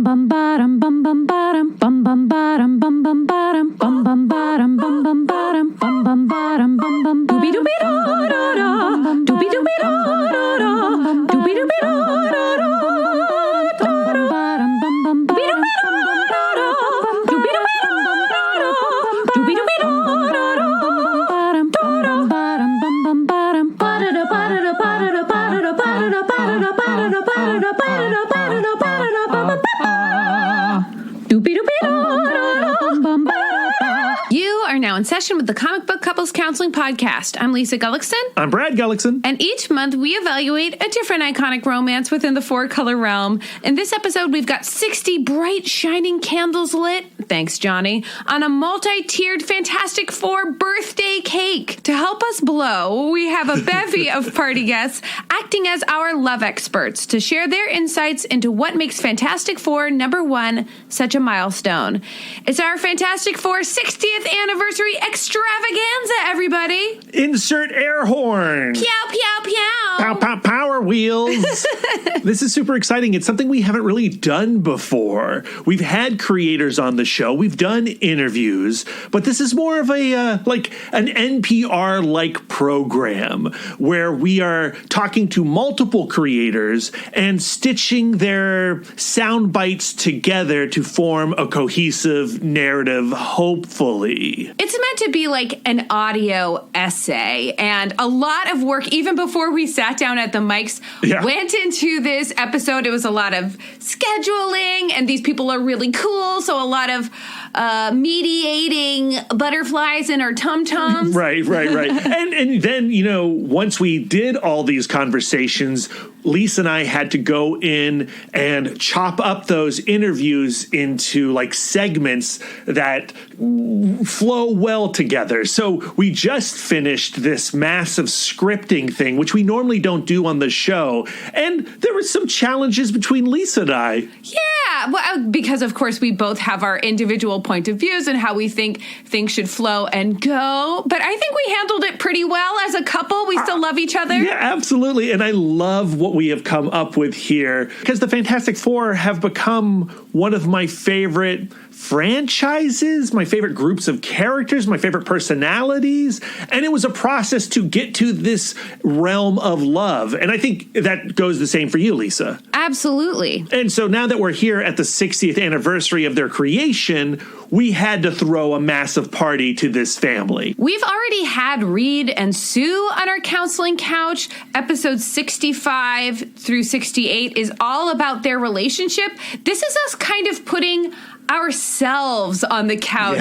bum bottom bum bum bottom bum bum bottom bum bum bottom bum bum bottom bum bum bottom bum bum bottom bum bum doobie doobie da da da doobie doobie da da da doobie doobie da da da bum bottom bum bum bottom doobie doobie da da doobie doobie da da bum bottom bottom bum bum bottom ba da ba da ba da ba da ba da ba da ba da ba da ba da You are now in session with the Comic Book Couples Counseling Podcast. I'm Lisa Gullickson. I'm Brad Gullickson. And each month we evaluate a different iconic romance within the four-color realm. In this episode, we've got 60 bright, shining candles lit, thanks, Johnny, on a multi-tiered Fantastic Four birthday cake. To help us blow, we have a bevy of party guests acting as our love experts to share their insights into what makes Fantastic Four #1 such a milestone. It's our Fantastic Four 60th anniversary extravaganza, everybody. Insert air horn. Pew, pew, pew. Pow, pow, power wheels. This is super exciting. It's something we haven't really done before. We've had creators on the show. We've done interviews, but this is more of a, like an NPR-like program where we are talking to multiple creators and stitching their sound bites together to form a cohesive narrative, hopefully. It's meant to be like an audio essay, and a lot of work, even before we sat down at the mics, went into this episode. It was a lot of scheduling, and these people are really cool, so a lot of mediating butterflies in our tum-tums. Right. And then, you know, once we did all these conversations, Lisa and I had to go in and chop up those interviews into like segments that flow well together. So we just finished this massive scripting thing, which we normally don't do on the show. And there were some challenges between Lisa and I. Yeah, well, because of course we both have our individual point of views and how we think things should flow and go. But I think we handled it pretty well as a couple. We still love each other. Yeah, absolutely. And I love what we have come up with here because the Fantastic Four have become one of my favorite franchises, my favorite groups of characters, my favorite personalities. And it was a process to get to this realm of love. And I think that goes the same for you, Lisa. Absolutely. And so now that we're here at the 60th anniversary of their creation, we had to throw a massive party to this family. We've already had Reed and Sue on our counseling couch. Episodes 65 through 68 is all about their relationship. This is us kind of putting ourselves on the couch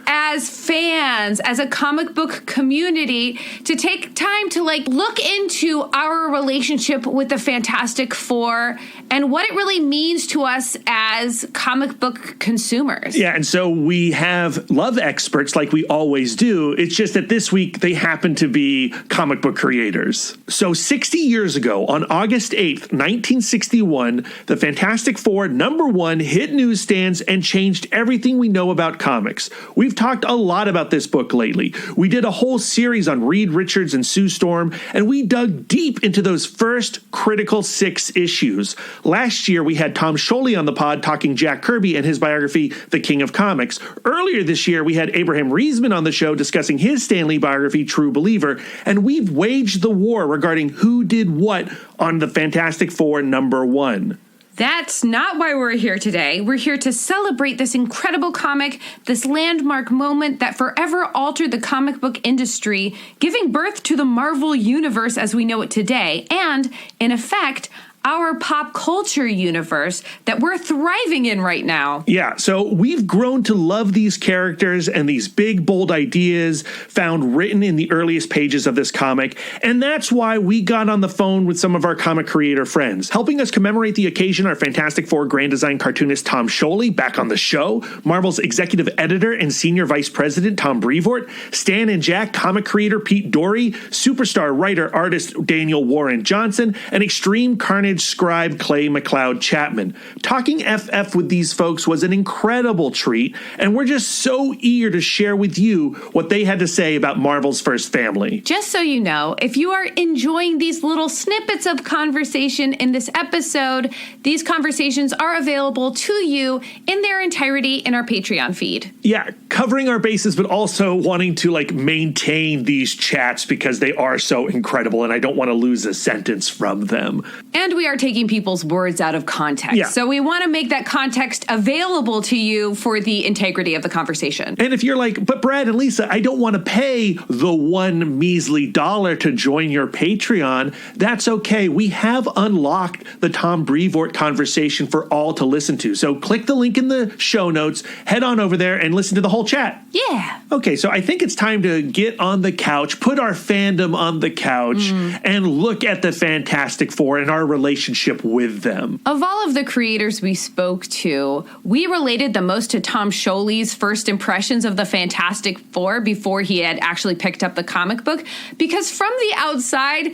as fans, as a comic book community, to take time to like look into our relationship with the Fantastic Four and what it really means to us as comic book consumers. Yeah, and so we have love experts like we always do. It's just that this week they happen to be comic book creators. So 60 years ago, on August 8th, 1961, the Fantastic Four #1 hit newsstands and changed everything we know about comics. We've talked a lot about this book lately. We did a whole series on Reed Richards and Sue Storm, and we dug deep into those first critical 6 issues. Last year, we had Tom Scioli on the pod talking Jack Kirby and his biography, The King of Comics. Earlier this year, we had Abraham Reisman on the show discussing his Stan Lee biography, True Believer, and we've waged the war regarding who did what on the Fantastic Four #1. That's not why we're here today. We're here to celebrate this incredible comic, this landmark moment that forever altered the comic book industry, giving birth to the Marvel Universe as we know it today, and, in effect, our pop culture universe that we're thriving in right now. Yeah, so we've grown to love these characters and these big, bold ideas found written in the earliest pages of this comic, and that's why we got on the phone with some of our comic creator friends. Helping us commemorate the occasion are Fantastic Four Grand Design cartoonist Tom Scioli, back on the show, Marvel's executive editor and senior vice president Tom Brevoort, Stan and Jack comic creator Pete Doree, superstar writer-artist Daniel Warren Johnson, and Extreme Carnage Carnage scribe Clay McLeod Chapman. Talking FF with these folks was an incredible treat, and we're just so eager to share with you what they had to say about Marvel's first family. Just so you know, if you are enjoying these little snippets of conversation in this episode, these conversations are available to you in their entirety in our Patreon feed. Yeah, covering our bases, but also wanting to maintain these chats because they are so incredible, and I don't want to lose a sentence from them. And we are taking people's words out of context. Yeah. So we want to make that context available to you for the integrity of the conversation. And if you're like, but Brad and Lisa, I don't want to pay the one measly dollar to join your Patreon, that's okay. We have unlocked the Tom Brevoort conversation for all to listen to. So click the link in the show notes, head on over there and listen to the whole chat. Yeah. Okay, so I think it's time to get on the couch, put our fandom on the couch, and look at the Fantastic Four and our relationship with them. Of all of the creators we spoke to, we related the most to Tom Scioli's first impressions of the Fantastic Four before he had actually picked up the comic book, because from the outside,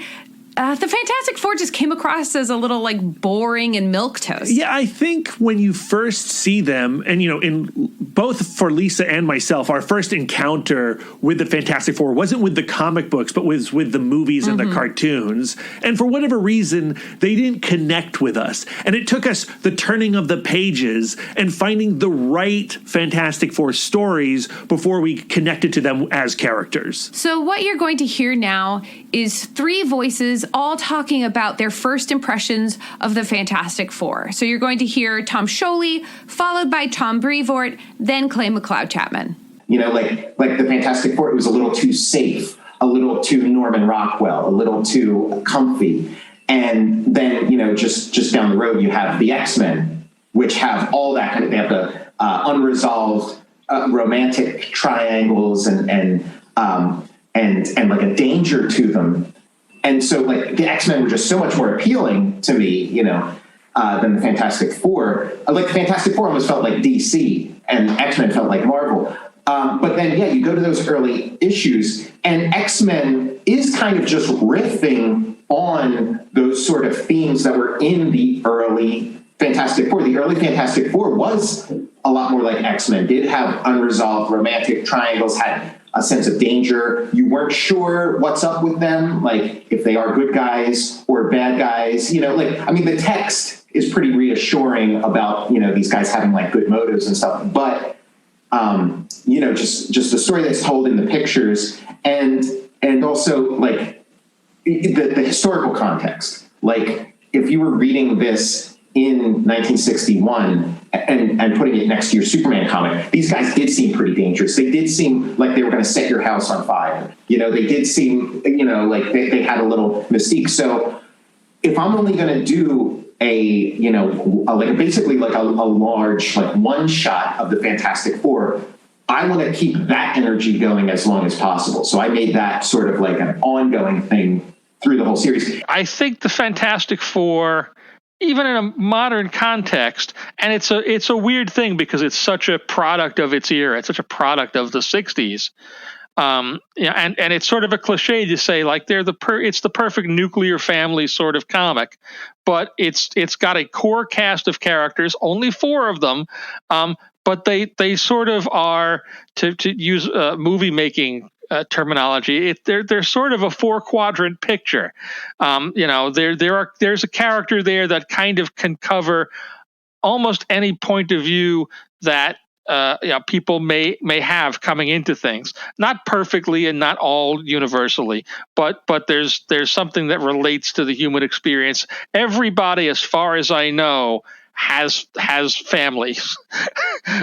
the Fantastic Four just came across as a little boring and milquetoast. Yeah, I think when you first see them, and in both for Lisa and myself, our first encounter with the Fantastic Four wasn't with the comic books, but was with the movies and the cartoons. And for whatever reason, they didn't connect with us. And it took us the turning of the pages and finding the right Fantastic Four stories before we connected to them as characters. So what you're going to hear now is three voices all talking about their first impressions of the Fantastic Four. So you're going to hear Tom Scioli, followed by Tom Brevoort, then Clay McLeod Chapman. Like the Fantastic Four, it was a little too safe, a little too Norman Rockwell, a little too comfy. And then, just down the road, you have the X-Men, which have all that kind of, they have the unresolved romantic triangles and a danger to them. And so the X-Men were just so much more appealing to me, than the Fantastic Four. The Fantastic Four almost felt like DC and X-Men felt like Marvel. But then, you go to those early issues and X-Men is kind of just riffing on those sort of themes that were in the early Fantastic Four. The early Fantastic Four was a lot more like X-Men, did have unresolved romantic triangles, had a sense of danger. You weren't sure what's up with them, if they are good guys or bad guys. The text is pretty reassuring about, these guys having like good motives and stuff. But, just the story that's told in the pictures and also like the historical context. Like if you were reading this in 1961 and putting it next to your Superman comic, these guys did seem pretty dangerous. They did seem like they were going to set your house on fire. They did seem, like they had a little mystique. So if I'm only going to do basically a large, one shot of the Fantastic Four, I want to keep that energy going as long as possible. So I made that sort of like an ongoing thing through the whole series. I think the Fantastic Four, even in a modern context, and it's a weird thing because it's such a product of its era. It's such a product of the 60s. And it's sort of a cliche to say like it's the perfect nuclear family sort of comic, but it's got a core cast of characters, only 4 of them, but they sort of are, to use movie making terminology, they're sort of a 4-quadrant picture. There's a character there that kind of can cover almost any point of view that people may have coming into things, not perfectly and not all universally, but there's something that relates to the human experience. Everybody, as far as I know, has families,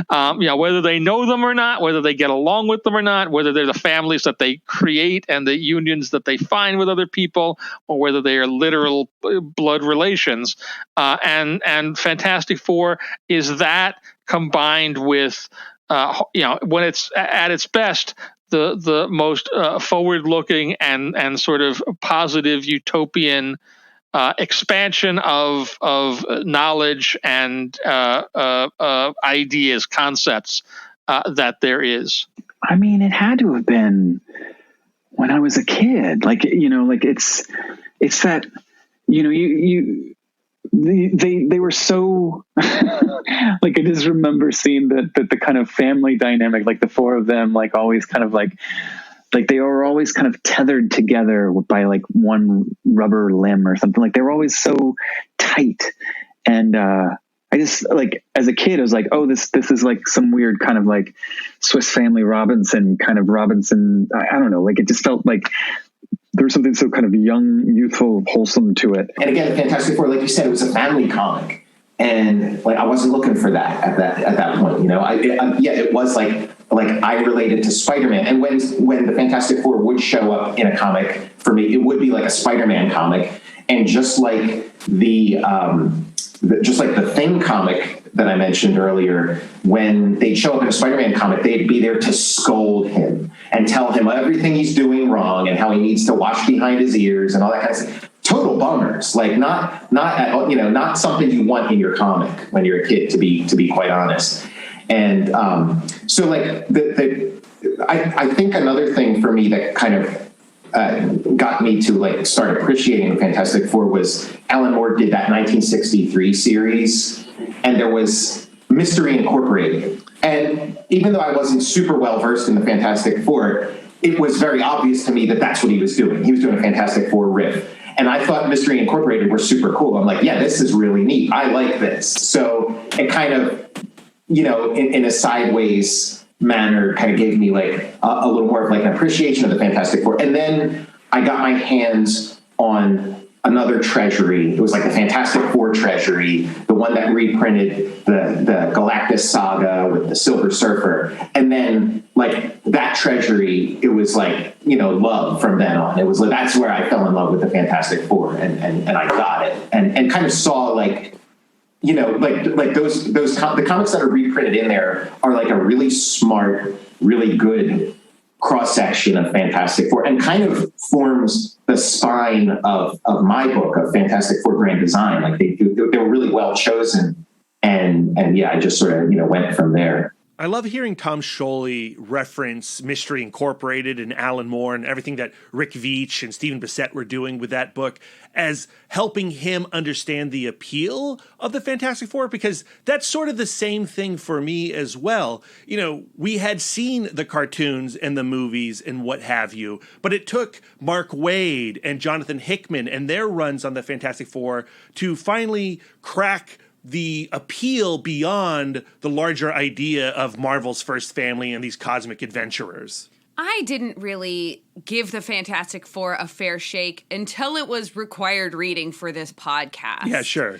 whether they know them or not, whether they get along with them or not, whether they're the families that they create and the unions that they find with other people, or whether they are literal blood relations. And Fantastic Four is that combined with, when it's at its best, the most forward-looking and sort of positive utopian expansion of knowledge and ideas, concepts that there is. I mean, it had to have been when I was a kid. It's that, they were so like, I just remember seeing the kind of family dynamic, like the four of them, like always kind of like they were always kind of tethered together by like one rubber limb or something. Like they were always so tight. And I just, like, as a kid, I was like, oh, this is like some weird kind of like Swiss Family Robinson kind of Robinson. I don't know. Like it just felt like there was something so kind of young, youthful, wholesome to it. And again, the Fantastic Four, like you said, it was a family comic. And like I wasn't looking for that at that point, you know. It was like I related to Spider-Man, and when the Fantastic Four would show up in a comic for me, it would be like a Spider-Man comic, and just like the Thing comic that I mentioned earlier, when they'd show up in a Spider-Man comic, they'd be there to scold him and tell him everything he's doing wrong and how he needs to watch behind his ears and all that kind of stuff. Total bummers, like not something you want in your comic when you're a kid, to be quite honest. And so like I think another thing for me that kind of got me to like start appreciating the Fantastic Four was Alan Moore did that 1963 series, and there was Mystery Incorporated. And even though I wasn't super well versed in the Fantastic Four, it was very obvious to me that that's what he was doing. He was doing a Fantastic Four riff. And I thought Mystery Incorporated were super cool. I'm like, yeah, this is really neat. I like this. So it kind of, you know, in a sideways manner, kind of gave me like a little more of like an appreciation of the Fantastic Four. And then I got my hands on another treasury. It was like the Fantastic Four treasury, the one that reprinted the Galactus saga with the Silver Surfer. And then like that treasury, it was like, you know, love from then on. It was like, that's where I fell in love with the Fantastic Four, and I got it and kind of saw like, you know, like the comics that are reprinted in there are like a really smart, really good cross-section of Fantastic Four, and kind of forms the spine of my book of Fantastic Four Grand Design. Like they were really well chosen, and yeah, I just sort of, you know, went from there. I love hearing Tom Scioli reference Mystery Incorporated and Alan Moore and everything that Rick Veitch and Stephen Bissette were doing with that book as helping him understand the appeal of the Fantastic Four, because that's sort of the same thing for me as well. You know, we had seen the cartoons and the movies and what have you, but it took Mark Waid and Jonathan Hickman and their runs on the Fantastic Four to finally crack the appeal beyond the larger idea of Marvel's first family and these cosmic adventurers. I didn't really give the Fantastic Four a fair shake until it was required reading for this podcast. Yeah, sure.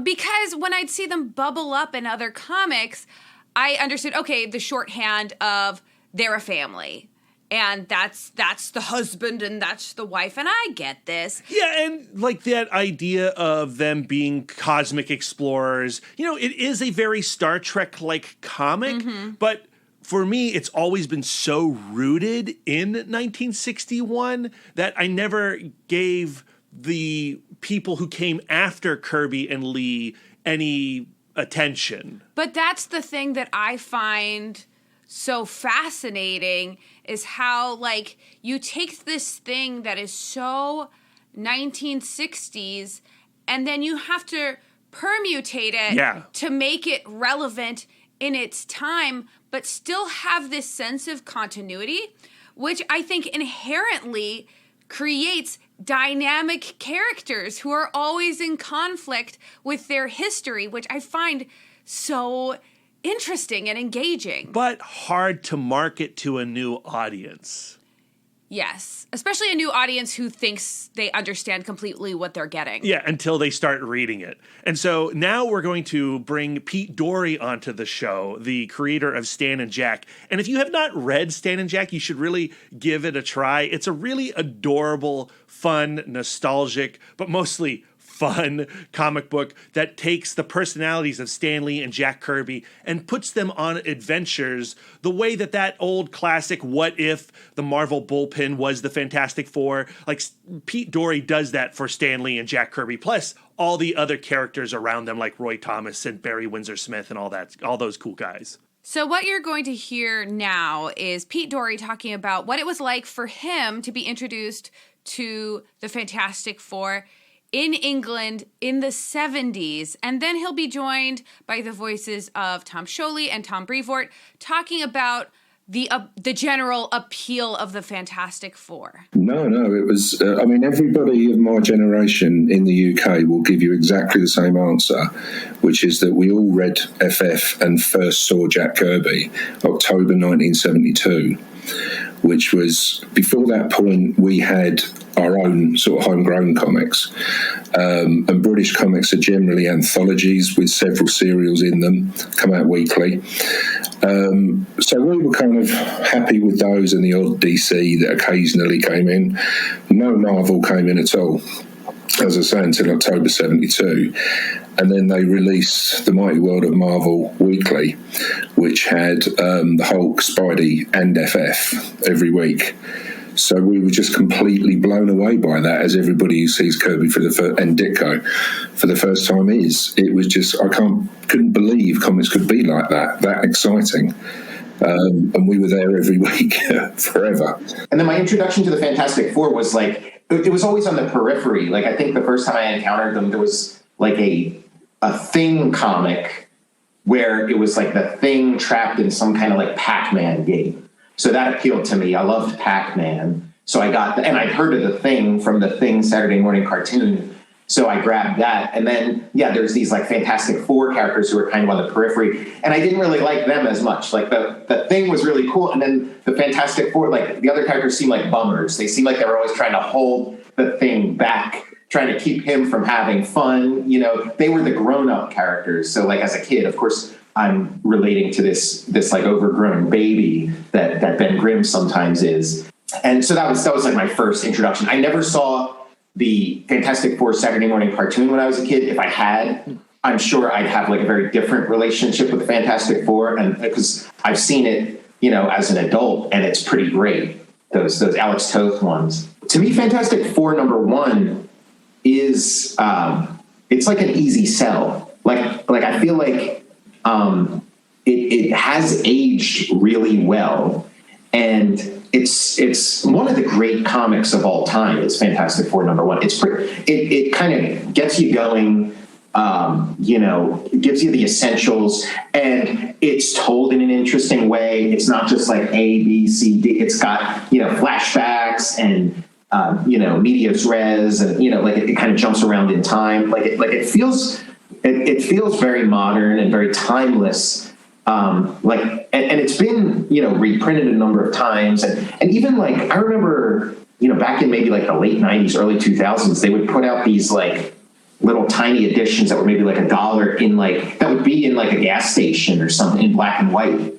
Because when I'd see them bubble up in other comics, I understood, okay, the shorthand of they're a family. And that's the husband and that's the wife, and I get this. Yeah, and like that idea of them being cosmic explorers, you know, it is a very Star Trek-like comic, but for me, it's always been so rooted in 1961 that I never gave the people who came after Kirby and Lee any attention. But that's the thing that I find so fascinating, is how, like, you take this thing that is so 1960s and then you have to permutate it to make it relevant in its time, but still have this sense of continuity, which I think inherently creates dynamic characters who are always in conflict with their history, which I find so interesting and engaging. But hard to market to a new audience. Yes, especially a new audience who thinks they understand completely what they're getting. Yeah, until they start reading it. And so now we're going to bring Pete Doree onto the show, the creator of Stan and Jack. And if you have not read Stan and Jack, you should really give it a try. It's a really adorable, fun, nostalgic, but mostly fun comic book that takes the personalities of Stan Lee and Jack Kirby and puts them on adventures the way that old classic What If the Marvel bullpen was the Fantastic Four. Like Pete Doree does that for Stan Lee and Jack Kirby, plus all the other characters around them like Roy Thomas and Barry Windsor Smith and all those cool guys. So what you're going to hear now is Pete Doree talking about what it was like for him to be introduced to the Fantastic Four in England in the 70s. And then he'll be joined by the voices of Tom Scioli and Tom Brevoort talking about the general appeal of the Fantastic Four. No, it was, everybody of my generation in the UK will give you exactly the same answer, which is that we all read FF and first saw Jack Kirby, October 1972, which was, before that point, we had our own sort of homegrown comics. And British comics are generally anthologies with several serials in them, come out weekly. So we were kind of happy with those and the odd DC that occasionally came in. No Marvel came in at all, as I say, until October 72. And then they released The Mighty World of Marvel Weekly, which had the Hulk, Spidey, and FF every week. So we were just completely blown away by that, as everybody who sees Kirby and Ditko for the first time is. It was just, couldn't believe comics could be like that exciting. And we were there every week forever. And then my introduction to the Fantastic Four was like, it was always on the periphery. Like, I think the first time I encountered them, there was like a Thing comic where it was like the Thing trapped in some kind of like Pac-Man game. So that appealed to me. I loved Pac-Man. So I got, and I'd heard of the Thing from the Thing Saturday morning cartoon. So I grabbed that. And then, there's these like Fantastic Four characters who were kind of on the periphery. And I didn't really like them as much. Like the Thing was really cool. And then the Fantastic Four, like the other characters seemed like bummers. They seemed like they were always trying to hold the Thing back, trying to keep him from having fun. They were the grown-up characters. So like as a kid, of course, I'm relating to this like overgrown baby that Ben Grimm sometimes is. And so that was like my first introduction. I never saw the Fantastic Four Saturday morning cartoon when I was a kid. If I had, I'm sure I'd have like a very different relationship with the Fantastic Four, and because I've seen it, as an adult, and it's pretty great. Those Alex Toth ones. To me, Fantastic Four #1 is it's like an easy sell. Like I feel like it has aged really well, and it's one of the great comics of all time. It's Fantastic Four #1. It kind of gets you going, it gives you the essentials, and it's told in an interesting way. It's not just like A, B, C, D. It's got, flashbacks and, medias res, and, it kind of jumps around in time. It feels very modern and very timeless. And it's been, reprinted a number of times. And even like, I remember, back in maybe like the late 90s, early 2000s, they would put out these like little tiny editions that were maybe like $1 in like, that would be in like a gas station or something in black and white.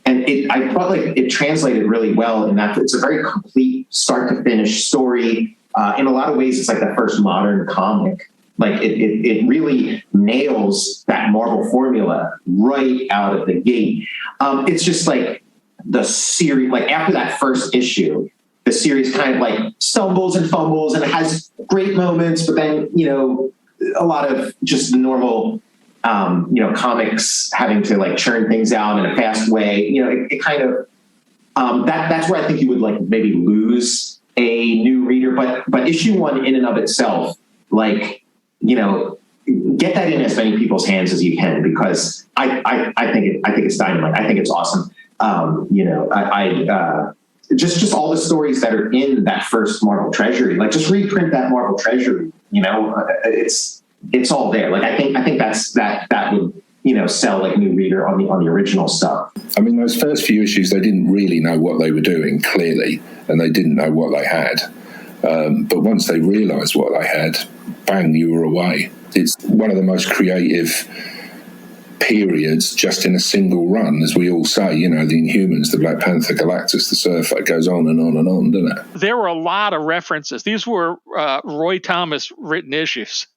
And I felt like it translated really well in that it's a very complete start to finish story. In a lot of ways, it's like the first modern comic. Like it really nails that Marvel formula right out of the gate. It's just like the series, like after that first issue, the series kind of like stumbles and fumbles, and it has great moments, but then, a lot of just the normal, comics having to like churn things out in a fast way. It kind of, that's where I think you would like maybe lose a new reader, but issue 1 in and of itself, like, get that in as many people's hands as you can, because I think it's dynamite. I think it's awesome. Just all the stories that are in that first Marvel Treasury, like just reprint that Marvel Treasury. It's all there. Like I think that would sell like new reader on the original stuff. I mean, those first few issues, they didn't really know what they were doing clearly, and they didn't know what they had. But once they realised what they had, bang, you were away. It's one of the most creative periods just in a single run, as we all say, the Inhumans, the Black Panther, Galactus, the Surfer. It goes on and on and on, doesn't it? There were a lot of references. These were Roy Thomas written issues.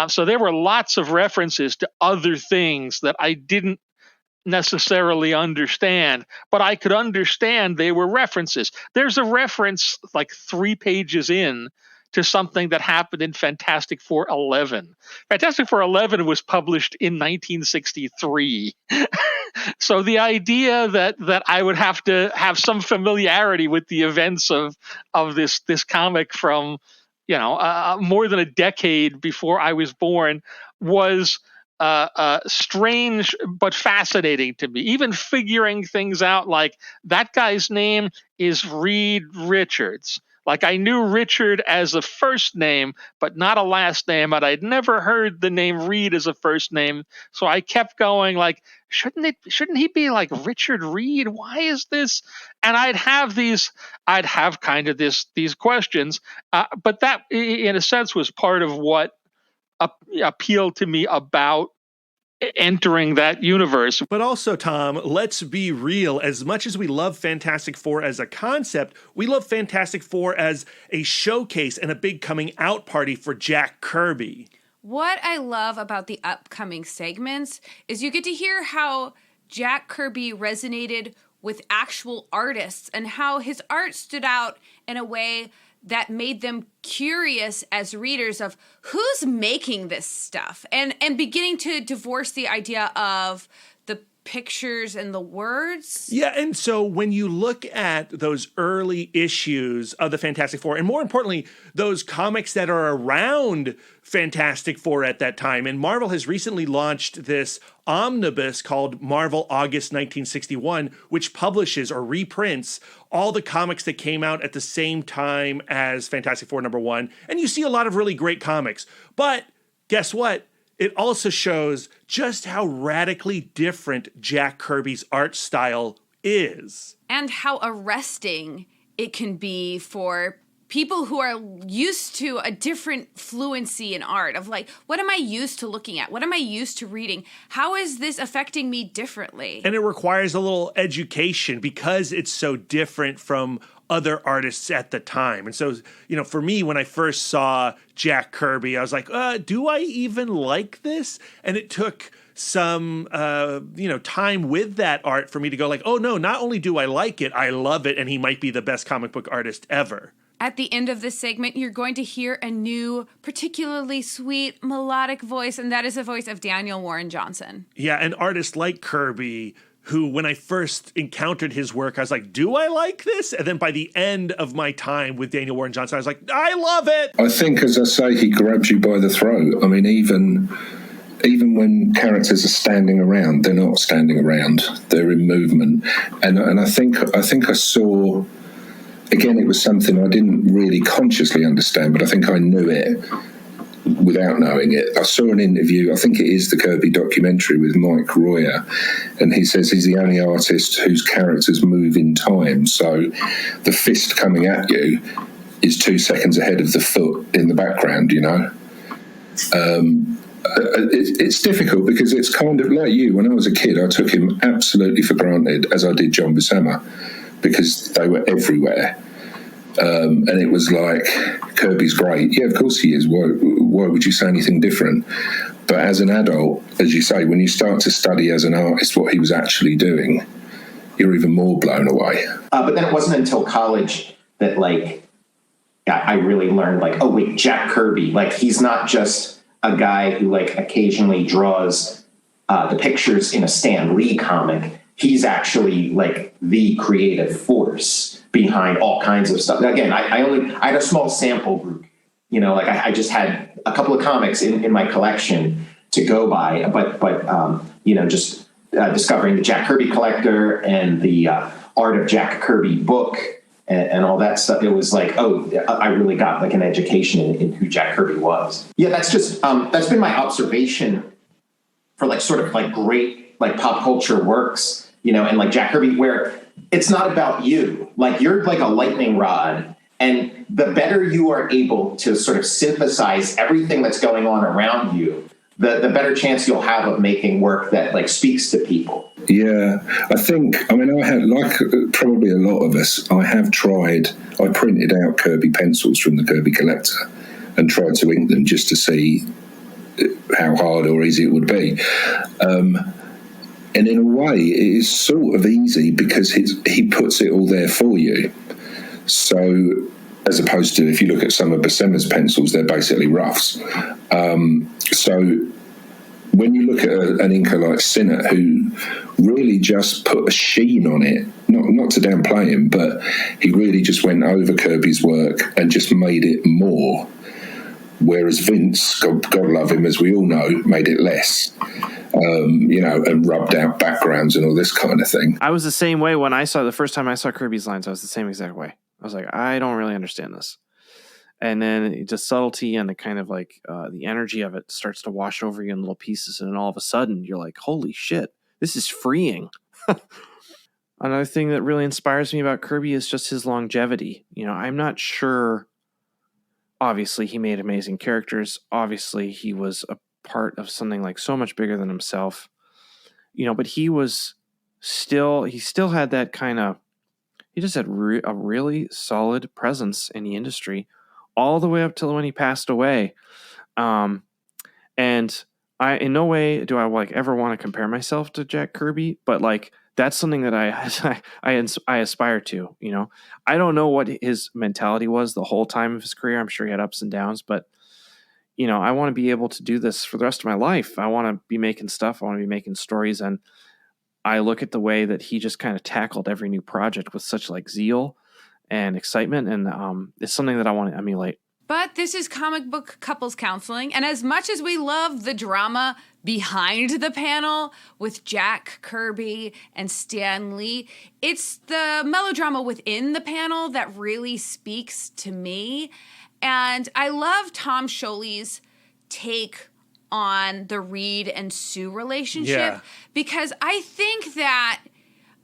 So there were lots of references to other things that I didn't necessarily understand, but I could understand they were references. There's a reference like 3 pages in to something that happened in Fantastic Four 11. Fantastic Four 11 was published in 1963. So the idea that I would have to have some familiarity with the events of this comic from more than a decade before I was born, was strange but fascinating to me. Even figuring things out, like that guy's name is Reed Richards. Like, I knew Richard as a first name, but not a last name, and I'd never heard the name Reed as a first name. So I kept going, like, shouldn't he be like Richard Reed? Why is this? And I'd have kind of these questions, but that, in a sense, was part of what appealed to me about entering that universe. But also, Tom, let's be real. As much as we love Fantastic Four as a concept, we love Fantastic Four as a showcase and a big coming out party for Jack Kirby. What I love about the upcoming segments is you get to hear how Jack Kirby resonated with actual artists and how his art stood out in a way that made them curious as readers of who's making this stuff, and beginning to divorce the idea of the pictures and the words. Yeah, and so when you look at those early issues of the Fantastic Four, and more importantly, those comics that are around Fantastic Four at that time, and Marvel has recently launched this omnibus called Marvel August 1961, which publishes or reprints all the comics that came out at the same time as Fantastic Four #1. And you see a lot of really great comics. But guess what? It also shows just how radically different Jack Kirby's art style is. And how arresting it can be for people who are used to a different fluency in art of like, what am I used to looking at? What am I used to reading? How is this affecting me differently? And it requires a little education because it's so different from other artists at the time. And so, for me, when I first saw Jack Kirby, I was like, do I even like this? And it took some, time with that art for me to go like, oh no, not only do I like it, I love it. And he might be the best comic book artist ever. At the end of this segment, you're going to hear a new, particularly sweet, melodic voice, and that is the voice of Daniel Warren Johnson. Yeah, an artist like Kirby, who, when I first encountered his work, I was like, do I like this? And then by the end of my time with Daniel Warren Johnson, I was like, I love it! I think, as I say, he grabs you by the throat. I mean, even when characters are standing around, they're not standing around. They're in movement. And I think I saw... Again, it was something I didn't really consciously understand, but I think I knew it without knowing it. I saw an interview, I think it is the Kirby documentary with Mike Royer, and he says he's the only artist whose characters move in time. So the fist coming at you is 2 seconds ahead of the foot in the background, It's difficult because it's kind of like you. When I was a kid, I took him absolutely for granted, as I did John Buscema, because they were everywhere. And it was like, Kirby's great. Yeah, of course he is. Why would you say anything different? But as an adult, as you say, when you start to study as an artist what he was actually doing, you're even more blown away. But then it wasn't until college that, I really learned, oh, wait, Jack Kirby, he's not just a guy who, occasionally draws the pictures in a Stan Lee comic. He's actually the creative force behind all kinds of stuff. Again, I had a small sample group, I just had a couple of comics in my collection to go by, but just discovering the Jack Kirby collector and the Art of Jack Kirby book and all that stuff. It was I really got an education in who Jack Kirby was. Yeah, that's just, that's been my observation for great pop culture works, and Jack Kirby, where it's not about you. You're a lightning rod, and the better you are able to sort of synthesize everything that's going on around you, the better chance you'll have of making work that speaks to people. Yeah, I had, probably a lot of us, I printed out Kirby pencils from the Kirby collector and tried to ink them just to see how hard or easy it would be. And in a way, it is sort of easy because he puts it all there for you. So, as opposed to if you look at some of Buscema's pencils, they're basically roughs. So, when you look at an inker like Sinnott, who really just put a sheen on it, not to downplay him, but he really just went over Kirby's work and just made it more. Whereas Vince, God love him, as we all know, made it less, and rubbed out backgrounds and all this kind of thing. I was the same way when the first time I saw Kirby's lines. I was the same exact way. I was like, I don't really understand this. And then the subtlety and the kind of like the energy of it starts to wash over you in little pieces. And then all of a sudden you're like, holy shit, this is freeing. Another thing that really inspires me about Kirby is just his longevity. I'm not sure. Obviously, he made amazing characters. Obviously, he was a part of something like so much bigger than himself. But he still had that kind of, he just had a really solid presence in the industry all the way up till when he passed away. And I, in no way do I ever want to compare myself to Jack Kirby, but that's something that I aspire to. I don't know what his mentality was the whole time of his career. I'm sure he had ups and downs, but I want to be able to do this for the rest of my life. I want to be making stuff. I want to be making stories. And I look at the way that he just kind of tackled every new project with such zeal and excitement. And it's something that I want to emulate. But this is comic book couples counseling. And as much as we love the drama behind the panel with Jack Kirby and Stan Lee, it's the melodrama within the panel that really speaks to me. And I love Tom Scioli's take on the Reed and Sue relationship, because I think that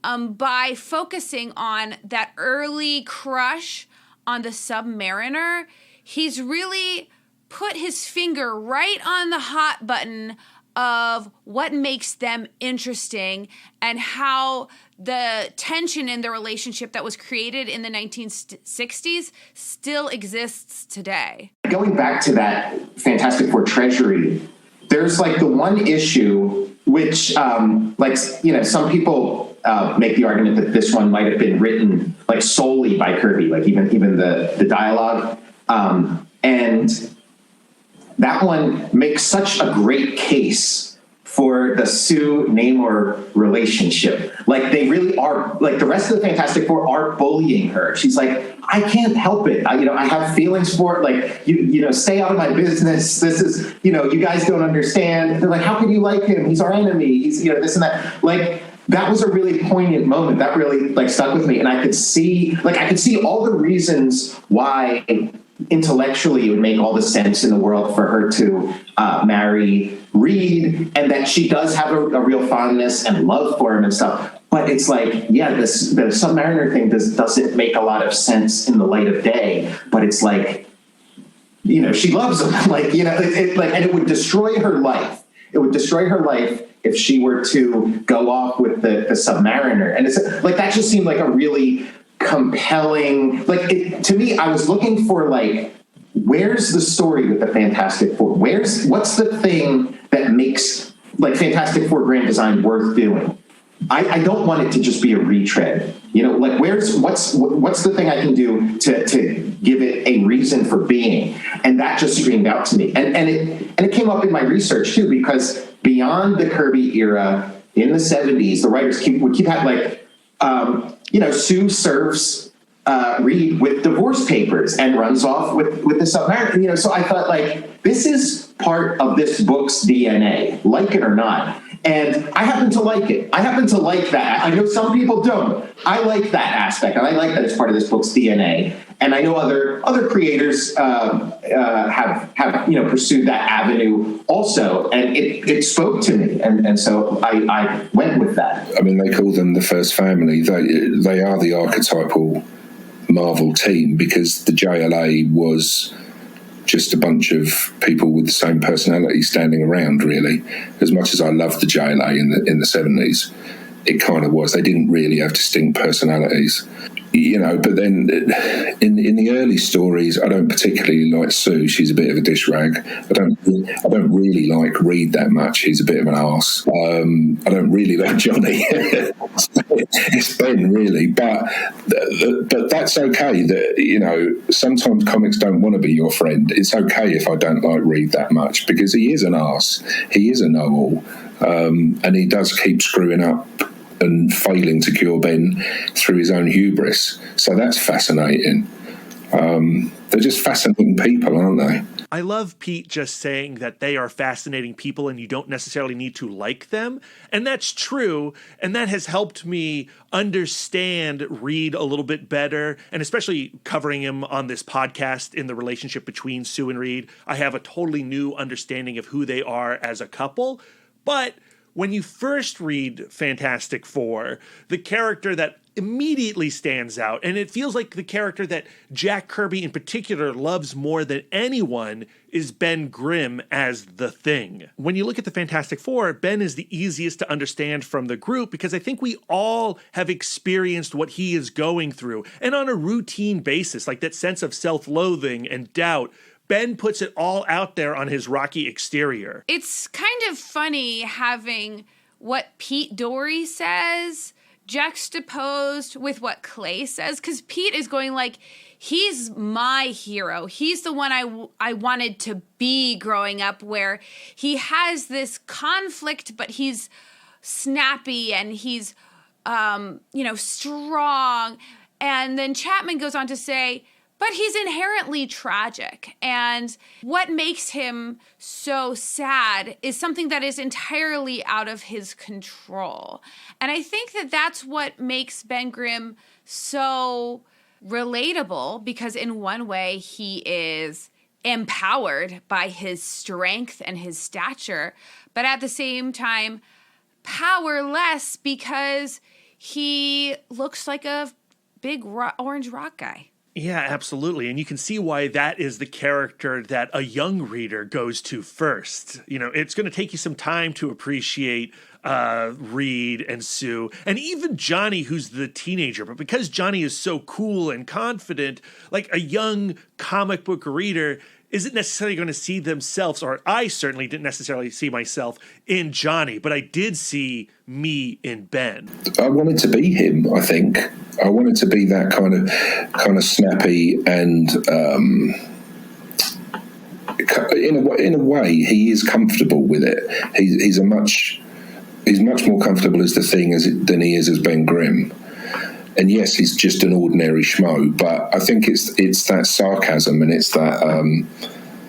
by focusing on that early crush on the Submariner, he's really put his finger right on the hot button of what makes them interesting and how the tension in the relationship that was created in the 1960s still exists today. Going back to that Fantastic Four Treasury, there's the one issue which, some people make the argument that this one might have been written solely by Kirby, even the dialogue. And that one makes such a great case for the Sue Namor relationship. They really are, the rest of the Fantastic Four are bullying her. She's like, I can't help it. I have feelings for it. Stay out of my business. This is, you guys don't understand. They're like, how can you like him? He's our enemy. He's, this and that. That was a really poignant moment. That really stuck with me. And I could see all the reasons why intellectually it would make all the sense in the world for her to marry Reed, and that she does have a real fondness and love for him and stuff. But it's the Submariner thing doesn't make a lot of sense in the light of day. But it's she loves him. And it would destroy her life. It would destroy her life if she were to go off with the Submariner. And it's that just seemed like a really compelling, to me, I was looking for where's the story with the Fantastic Four? What's the thing that makes Fantastic Four Grand Design worth doing? I don't want it to just be a retread. What's the thing I can do to give it a reason for being? And that just screamed out to me. And it came up in my research too, because beyond the Kirby era in the 70s, the writers would keep having Sue serves Reed with divorce papers and runs off with the Submariner. So I thought this is part of this book's DNA, like it or not. And I happen to like it. I happen to like that. I know some people don't. I like that aspect, and I like that it's part of this book's DNA. And I know other creators have pursued that avenue also, and it spoke to me, and so I went with that. I mean, they call them the first family. They are the archetypal Marvel team, because the JLA was just a bunch of people with the same personality standing around, really. As much as I loved the JLA in the 70s, it kind of was. They didn't really have distinct personalities. But then in the early stories, I don't particularly like Sue. She's a bit of a dish rag. I don't really like Reed that much. He's a bit of an arse. I don't really like Johnny. It's Ben, really. But that's okay. That sometimes comics don't want to be your friend. It's okay if I don't like Reed that much, because he is an arse. He is a know-all, and he does keep screwing up and failing to cure Ben through his own hubris. So that's fascinating. They're just fascinating people, aren't they? I love Pete just saying that they are fascinating people and you don't necessarily need to like them. And that's true. And that has helped me understand Reed a little bit better. And especially covering him on this podcast in the relationship between Sue and Reed, I have a totally new understanding of who they are as a couple. But when you first read Fantastic Four, the character that immediately stands out, and it feels like the character that Jack Kirby in particular loves more than anyone, is Ben Grimm as the Thing. When you look at the Fantastic Four, Ben is the easiest to understand from the group because I think we all have experienced what he is going through, and on a routine basis, like that sense of self-loathing and doubt. Ben puts it all out there on his rocky exterior. It's kind of funny having what Pete Doree says juxtaposed with what Clay says, because Pete is going like, he's my hero. He's the one I wanted to be growing up, where he has this conflict, but he's snappy and he's, strong. And then Chapman goes on to say, but he's inherently tragic. And what makes him so sad is something that is entirely out of his control. And I think that that's what makes Ben Grimm so relatable, because in one way he is empowered by his strength and his stature, but at the same time powerless because he looks like a big orange rock guy. Yeah, absolutely. And you can see why that is the character that a young reader goes to first. You know, it's going to take you some time to appreciate Reed and Sue and even Johnny, who's the teenager. But because Johnny is so cool and confident, like a young comic book reader isn't necessarily going to see themselves, or I certainly didn't necessarily see myself in Johnny, but I did see me in Ben. I wanted to be him, I think. I wanted to be that kind of snappy and in a way he is comfortable with it. He's much more comfortable as the Thing than he is as Ben Grimm. And yes, he's just an ordinary schmo, but I think it's that sarcasm and it's that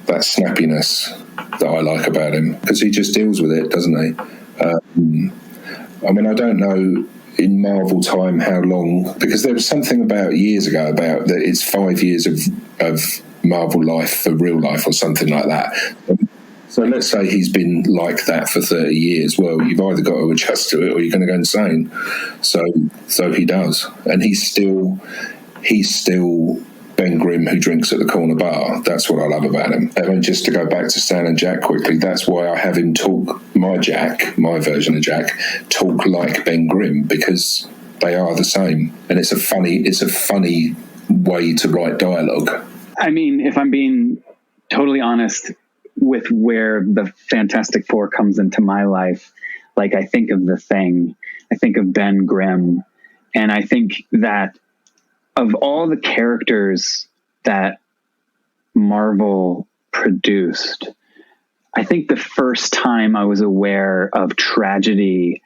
snappiness that I like about him, because he just deals with it, doesn't he? I mean, I don't know in Marvel time how long, because there was something about years ago about that it's 5 years of Marvel life for real life or something like that. So let's say he's been like that for 30 years. Well, you've either got to adjust to it or you're going to go insane. So he does. And he's still Ben Grimm who drinks at the corner bar. That's what I love about him. And just to go back to Stan and Jack quickly, that's why I have him talk, my version of Jack, talk like Ben Grimm, because they are the same. And it's a funny way to write dialogue. I mean, if I'm being totally honest with where the Fantastic Four comes into my life, like I think of the Thing, I think of Ben Grimm, and I think that of all the characters that Marvel produced, I think the first time I was aware of tragedy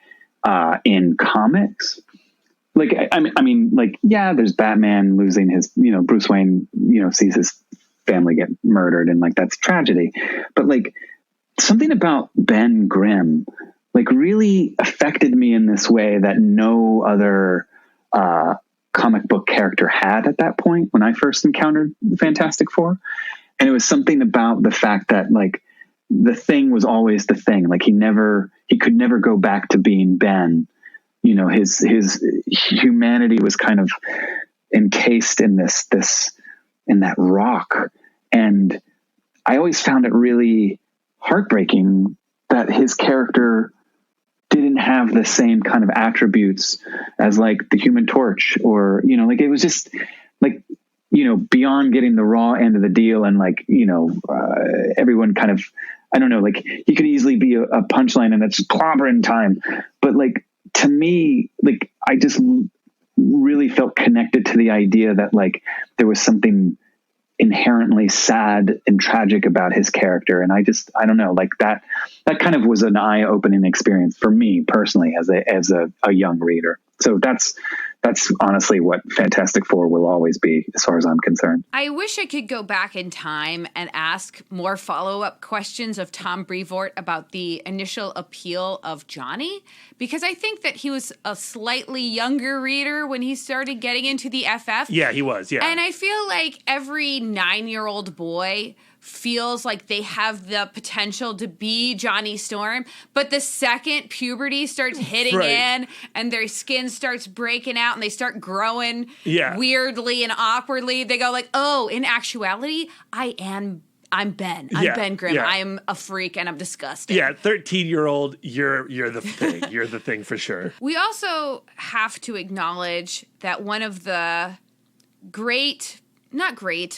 in comics, like, I mean, like, yeah, there's Batman losing his, Bruce Wayne, sees his family get murdered, and like, that's tragedy. But like, something about Ben Grimm, like, really affected me in this way that no other comic book character had at that point when I first encountered the Fantastic Four. And it was something about the fact that, like, the Thing was always the Thing. Like, he could never go back to being Ben. His humanity was kind of encased in in that rock. And I always found it really heartbreaking that his character didn't have the same kind of attributes as like the Human Torch, or, like, it was just like, beyond getting the raw end of the deal. And like, everyone kind of, I don't know, like, he could easily be a punchline and it's clobbering time. But like, to me, like, I just really felt connected to the idea that like there was something inherently sad and tragic about his character. And I don't know, like that kind of was an eye-opening experience for me personally as a young reader. So that's that's honestly what Fantastic Four will always be, as far as I'm concerned. I wish I could go back in time and ask more follow-up questions of Tom Brevoort about the initial appeal of Johnny, because I think that he was a slightly younger reader when he started getting into the FF. Yeah, he was, yeah. And I feel like every 9-year-old boy feels like they have the potential to be Johnny Storm, but the second puberty starts hitting in and their skin starts breaking out and they start growing weirdly and awkwardly, they go like, oh, in actuality, I'm Ben. I'm Ben Grimm. Yeah. I'm a freak and I'm disgusting. Yeah, 13-year-old, you're the thing. You're the thing for sure. We also have to acknowledge that one of the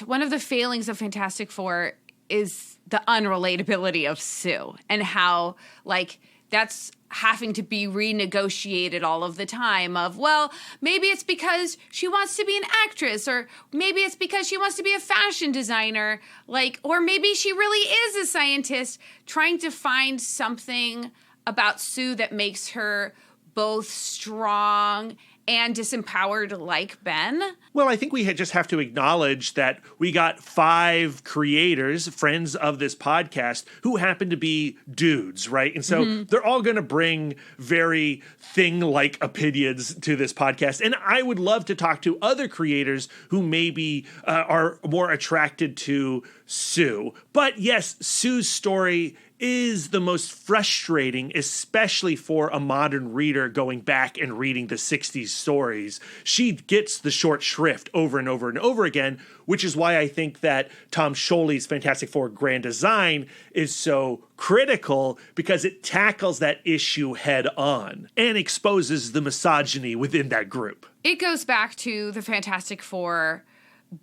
one of the failings of Fantastic Four is the unrelatability of Sue and how, like, that's having to be renegotiated all of the time of, well, maybe it's because she wants to be an actress, or maybe it's because she wants to be a fashion designer, like, or maybe she really is a scientist, trying to find something about Sue that makes her both strong and disempowered like Ben. Well, I think we just have to acknowledge that we got 5 creators, friends of this podcast, who happen to be dudes, right? And so they're all going to bring very thing-like opinions to this podcast. And I would love to talk to other creators who maybe are more attracted to Sue. But yes, Sue's story is the most frustrating, especially for a modern reader going back and reading the 60s stories. She gets the short shrift over and over and over again, which is why I think that Tom Scioli's Fantastic Four Grand Design is so critical, because it tackles that issue head on and exposes the misogyny within that group. It goes back to the Fantastic Four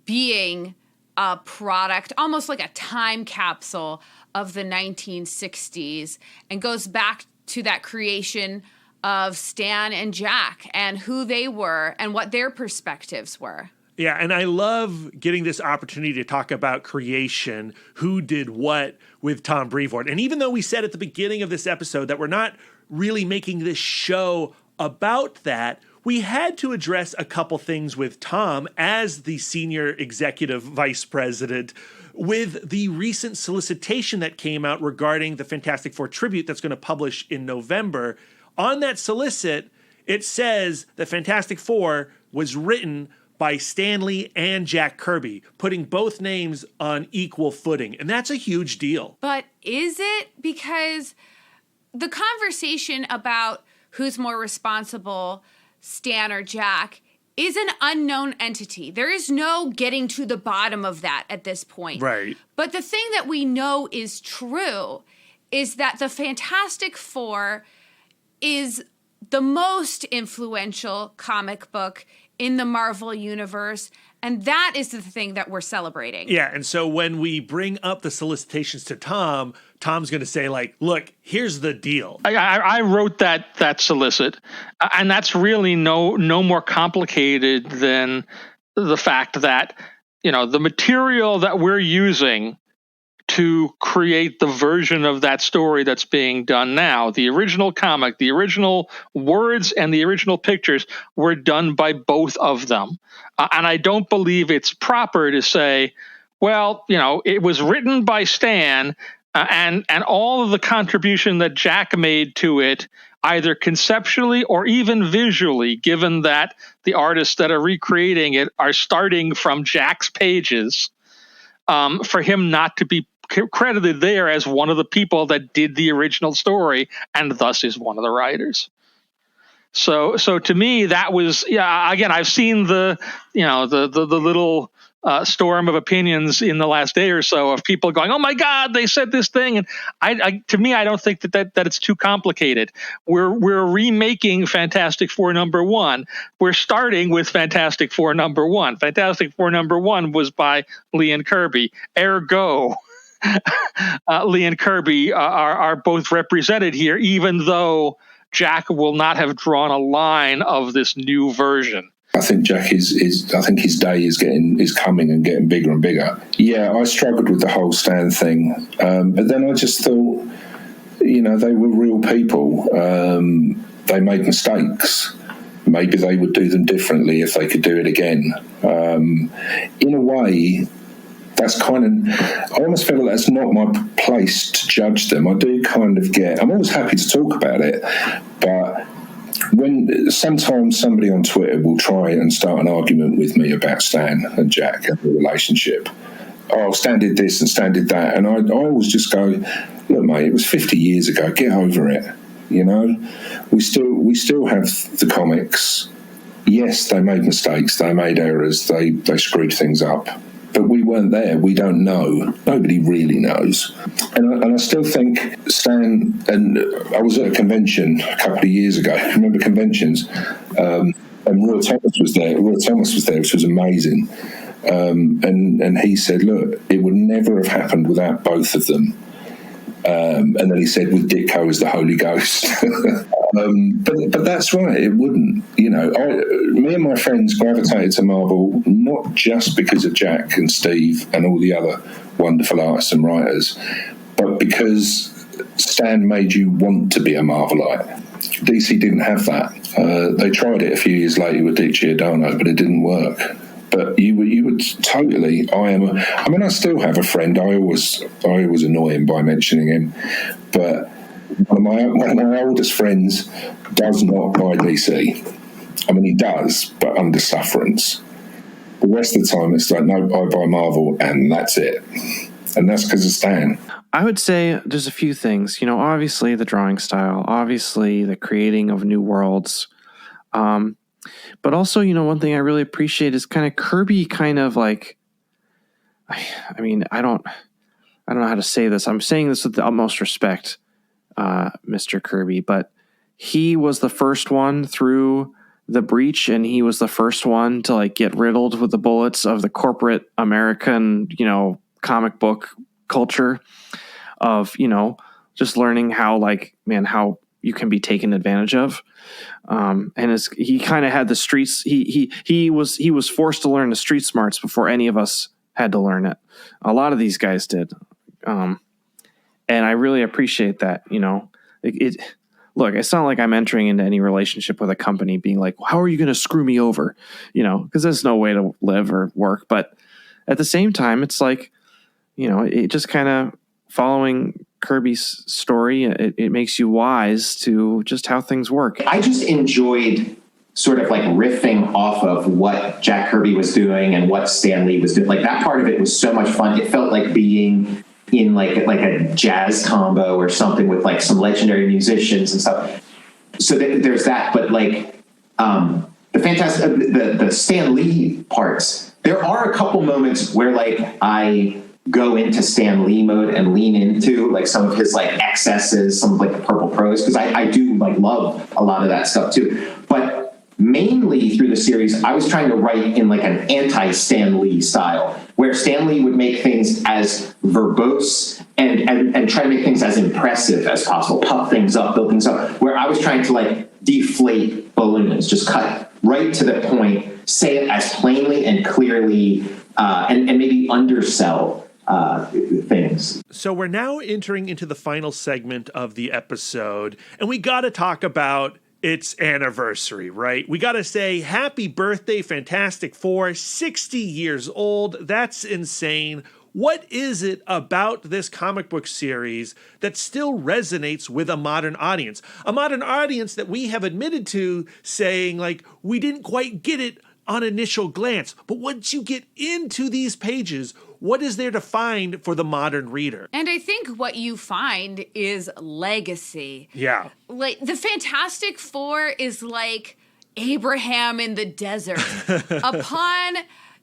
being a product, almost like a time capsule of the 1960s, and goes back to that creation of Stan and Jack and who they were and what their perspectives were. Yeah, and I love getting this opportunity to talk about creation, who did what with Tom Brevoort. And even though we said at the beginning of this episode that we're not really making this show about that, we had to address a couple things with Tom as the senior executive vice president with the recent solicitation that came out regarding the Fantastic Four tribute that's going to publish in November. On that solicit, it says that Fantastic Four was written by Stan Lee and Jack Kirby, putting both names on equal footing. And that's a huge deal. But is it? Because the conversation about who's more responsible, Stan or Jack, is an unknown entity. There is no getting to the bottom of that at this point. Right. But the thing that we know is true is that the Fantastic Four is the most influential comic book in the Marvel Universe, and that is the thing that we're celebrating. Yeah, and so when we bring up the solicitations to Tom, Tom's going to say, like, look, here's the deal. I wrote that solicit, and that's really no more complicated than the fact that, you know, the material that we're using to create the version of that story that's being done now, the original comic, the original words and the original pictures were done by both of them. And I don't believe it's proper to say, well, you know, it was written by Stan and all of the contribution that Jack made to it, either conceptually or even visually, given that the artists that are recreating it are starting from Jack's pages, for him not to be credited there as one of the people that did the original story and thus is one of the writers. So to me, that was, again, I've seen the little storm of opinions in the last day or so of people going, oh my God, they said this thing. And to me, I don't think that it's too complicated. We're remaking Fantastic Four #1. We're starting with Fantastic Four #1. Fantastic Four #1 was by Lee and Kirby. Ergo, Lee and Kirby are both represented here, even though Jack will not have drawn a line of this new version. I think Jack I think his day is coming and getting bigger and bigger. Yeah, I struggled with the whole Stan thing, but then I just thought, you know, they were real people. They made mistakes. maybe they would do them differently if they could do it again. In a way, that's kind of, I almost feel like that's not my place to judge them. I do kind of I'm always happy to talk about it, but when sometimes somebody on Twitter will try and start an argument with me about Stan and Jack and the relationship. Oh, Stan did this and Stan did that. And I always just go, look, mate, it was 50 years ago. Get over it. You know, we still have the comics. Yes, they made mistakes. They made errors. They screwed things up. But we weren't there. We don't know. Nobody really knows. And I still think Stan, and I was at a convention a couple of years ago. Remember conventions? And Roy Thomas was there. Which was amazing. And he said, look, it would never have happened without both of them. And then he said, with Ditko as the Holy Ghost. But that's right, it wouldn't. You know, me and my friends gravitated to Marvel not just because of Jack and Steve and all the other wonderful artists and writers, but because Stan made you want to be a Marvelite. DC didn't have that. They tried it a few years later with Dick Giordano, but it didn't work. But you would totally. I still have a friend. I always annoy him by mentioning him, but one of my oldest friends does not buy DC. I mean, he does, but under sufferance. The rest of the time, it's like, no, I buy Marvel, and that's it. And that's because of Stan. I would say there's a few things. You know, obviously the drawing style, obviously the creating of new worlds. But also, you know, one thing I really appreciate is kind of Kirby kind of like, I mean, I don't know how to say this. I'm saying this with the utmost respect, Mr. Kirby, but he was the first one through the breach, and he was the first one to like get riddled with the bullets of the corporate American, you know, comic book culture of, you know, just learning how how you can be taken advantage of. And he kind of had the streets. He was forced to learn the street smarts before any of us had to learn it. A lot of these guys did. And I really appreciate that. You know, look, it's not like I'm entering into any relationship with a company being like, how are you going to screw me over? You know, because there's no way to live or work. But at the same time, it's like, you know, it just kind of following Kirby's story, it makes you wise to just how things work. I just enjoyed sort of like riffing off of what Jack Kirby was doing and what Stan Lee was doing. Like that part of it was so much fun. It felt like being in like a jazz combo or something with like some legendary musicians and stuff. So there's that. But like the Stan Lee parts, there are a couple moments where like I go into Stan Lee mode and lean into like some of his like excesses, some of like the purple prose, because I do like love a lot of that stuff too. But mainly through the series, I was trying to write in like an anti-Stan Lee style, where Stan Lee would make things as verbose and try to make things as impressive as possible, puff things up, build things up, where I was trying to like deflate balloons, just cut right to the point, say it as plainly and clearly, and maybe undersell things. So we're now entering into the final segment of the episode, and we got to talk about its anniversary, right? We got to say happy birthday, Fantastic Four, 60 years old. That's insane. What is it about this comic book series that still resonates with a modern audience? A modern audience that we have admitted to saying, like, we didn't quite get it on initial glance. But once you get into these pages, what is there to find for the modern reader? And I think what you find is legacy. Yeah. Like the Fantastic Four is like Abraham in the desert. Upon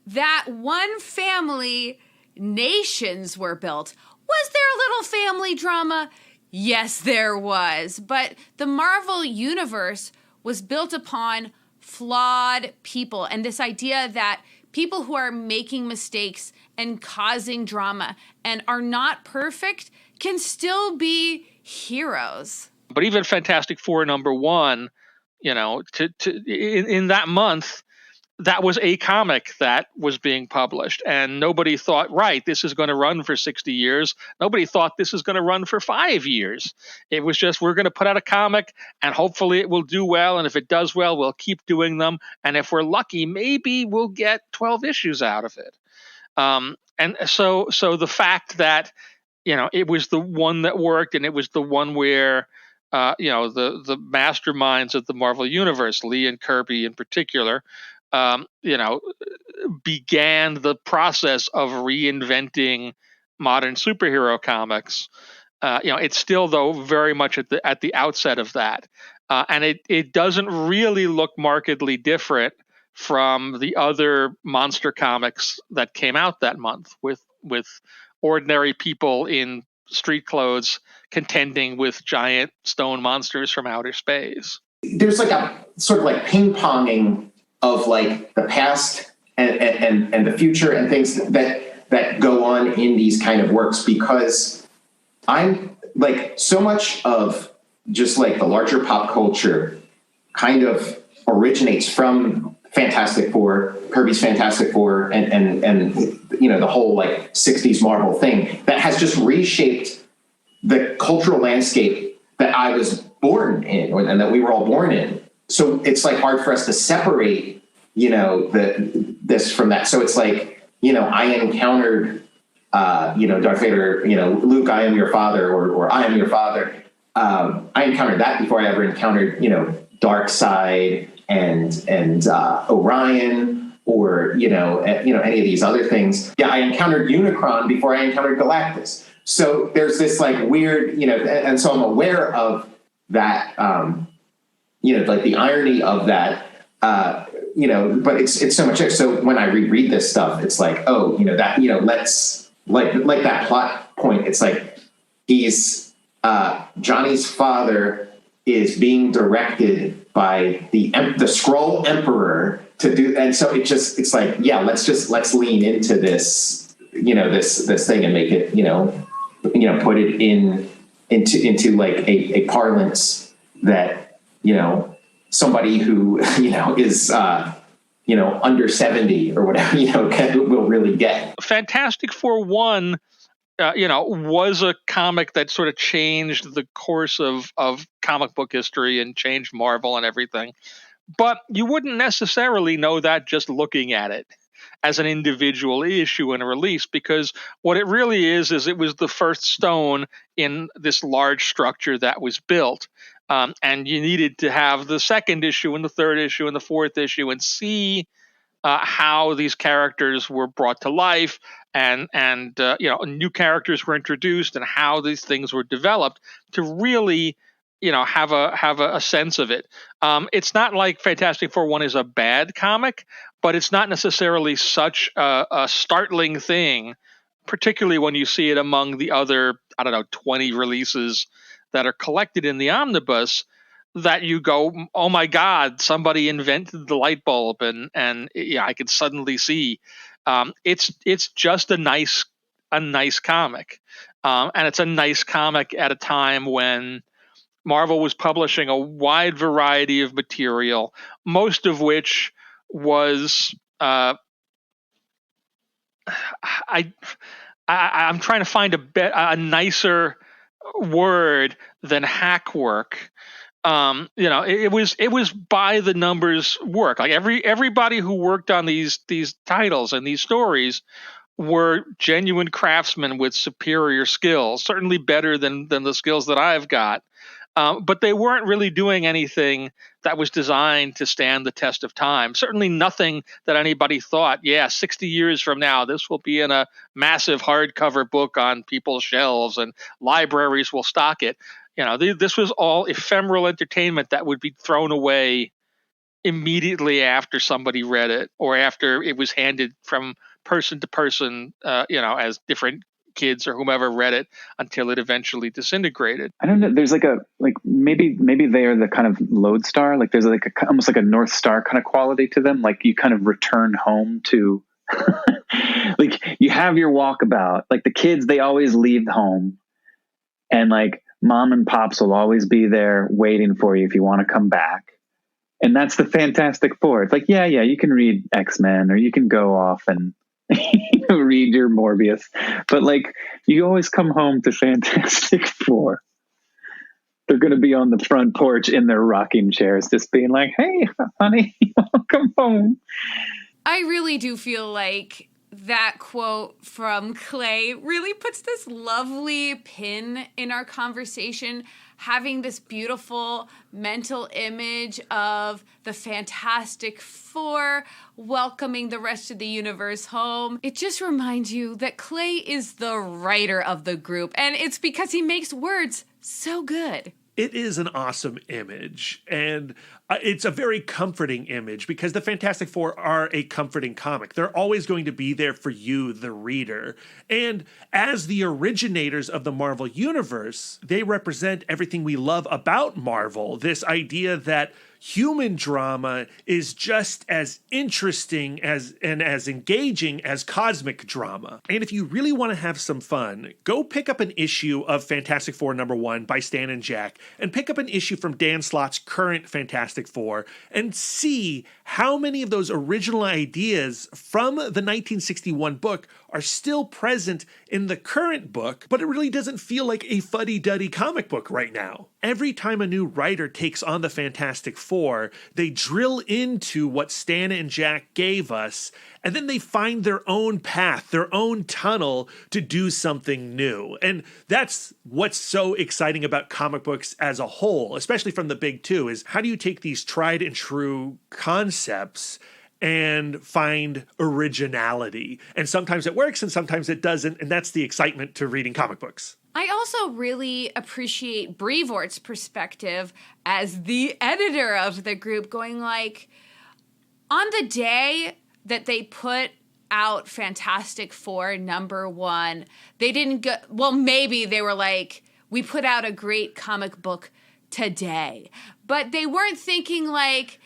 that one family, nations were built. Was there a little family drama? Yes, there was. But the Marvel Universe was built upon flawed people, and this idea that people who are making mistakes and causing drama and are not perfect can still be heroes. But even Fantastic Four #1, you know, in that month, that was a comic that was being published, and nobody thought, right, this is going to run for 60 years. Nobody thought this is going to run for 5 years. It was just, we're going to put out a comic and hopefully it will do well. And if it does well, we'll keep doing them. And if we're lucky, maybe we'll get 12 issues out of it. And so the fact that, it was the one that worked, and it was the one where, the masterminds of the Marvel Universe, Lee and Kirby in particular, began the process of reinventing modern superhero comics. It's still, though, very much at the outset of that, and it doesn't really look markedly different from the other monster comics that came out that month, with ordinary people in street clothes contending with giant stone monsters from outer space. There's like a sort of like ping-ponging of like the past and the future and things that go on in these kind of works, because I'm like, so much of just like the larger pop culture kind of originates from Fantastic Four, Kirby's Fantastic Four, and the whole like 60s Marvel thing that has just reshaped the cultural landscape that I was born in, and that we were all born in. So it's like hard for us to separate, this from that. So it's like, I encountered, Darth Vader, Luke, I am your father, or I am your father. I encountered that before I ever encountered, Darkseid and Orion, or any of these other things. Yeah, I encountered Unicron before I encountered Galactus. So there's this like weird, and so I'm aware of that, like the irony of that, but it's so much. So when I reread this stuff, it's like, oh, let's like that plot point. It's like he's Johnny's father is being directed by the Skrull Emperor to do, and so it's like, yeah, let's lean into this, this thing and make it, put it into like a parlance that, somebody who, is, under 70 or whatever, will really get. Fantastic Four 1, was a comic that sort of changed the course of comic book history and changed Marvel and everything. But you wouldn't necessarily know that just looking at it as an individual issue and a release, because what it really is it was the first stone in this large structure that was built. And you needed to have the second issue and the third issue and the fourth issue and see how these characters were brought to life, and new characters were introduced, and how these things were developed to really have a sense of it. It's not like Fantastic Four 1 is a bad comic, but it's not necessarily such a startling thing, particularly when you see it among the other 20 releases that are collected in the omnibus, that you go, oh my God, somebody invented the light bulb, and I can suddenly see. It's just a nice comic, and it's a nice comic at a time when Marvel was publishing a wide variety of material, most of which was I'm trying to find a nicer word than hack work. It was by the numbers work. Like everybody who worked on these titles and these stories were genuine craftsmen with superior skills, certainly better than the skills that I've got. But they weren't really doing anything that was designed to stand the test of time. Certainly nothing that anybody thought, 60 years from now, this will be in a massive hardcover book on people's shelves and libraries will stock it. This was all ephemeral entertainment that would be thrown away immediately after somebody read it, or after it was handed from person to person, as different kids or whomever read it until it eventually disintegrated. I don't know. There's maybe they are the kind of lodestar. Like there's almost like a North Star kind of quality to them. Like you kind of return home to, like you have your walkabout. Like the kids, they always leave home, and like mom and pops will always be there waiting for you if you want to come back. And that's the Fantastic Four. It's like, yeah, you can read X-Men or you can go off and read your Morbius. But like, you always come home to Fantastic Four. They're going to be on the front porch in their rocking chairs, just being like, hey, honey, welcome home. I really do feel like that quote from Clay really puts this lovely pin in our conversation, having this beautiful mental image of the Fantastic Four welcoming the rest of the universe home. It just reminds you that Clay is the writer of the group, and it's because he makes words so good. It is an awesome image, and it's a very comforting image because the Fantastic Four are a comforting comic. They're always going to be there for you, the reader. And as the originators of the Marvel Universe, they represent everything we love about Marvel. This idea that human drama is just as interesting and as engaging as cosmic drama. And if you really want to have some fun, go pick up an issue of Fantastic Four #1 by Stan and Jack, and pick up an issue from Dan Slott's current Fantastic Four, and see how many of those original ideas from the 1961 book are still present in the current book, but it really doesn't feel like a fuddy-duddy comic book right now. Every time a new writer takes on the Fantastic Four, they drill into what Stan and Jack gave us, and then they find their own path, their own tunnel to do something new. And that's what's so exciting about comic books as a whole, especially from the big two, is how do you take these tried and true concepts and find originality? And sometimes it works and sometimes it doesn't, and that's the excitement to reading comic books. I also really appreciate Brevoort's perspective as the editor of the group, going like, on the day that they put out Fantastic Four #1, they didn't go, well, maybe they were like, we put out a great comic book today. But they weren't thinking like,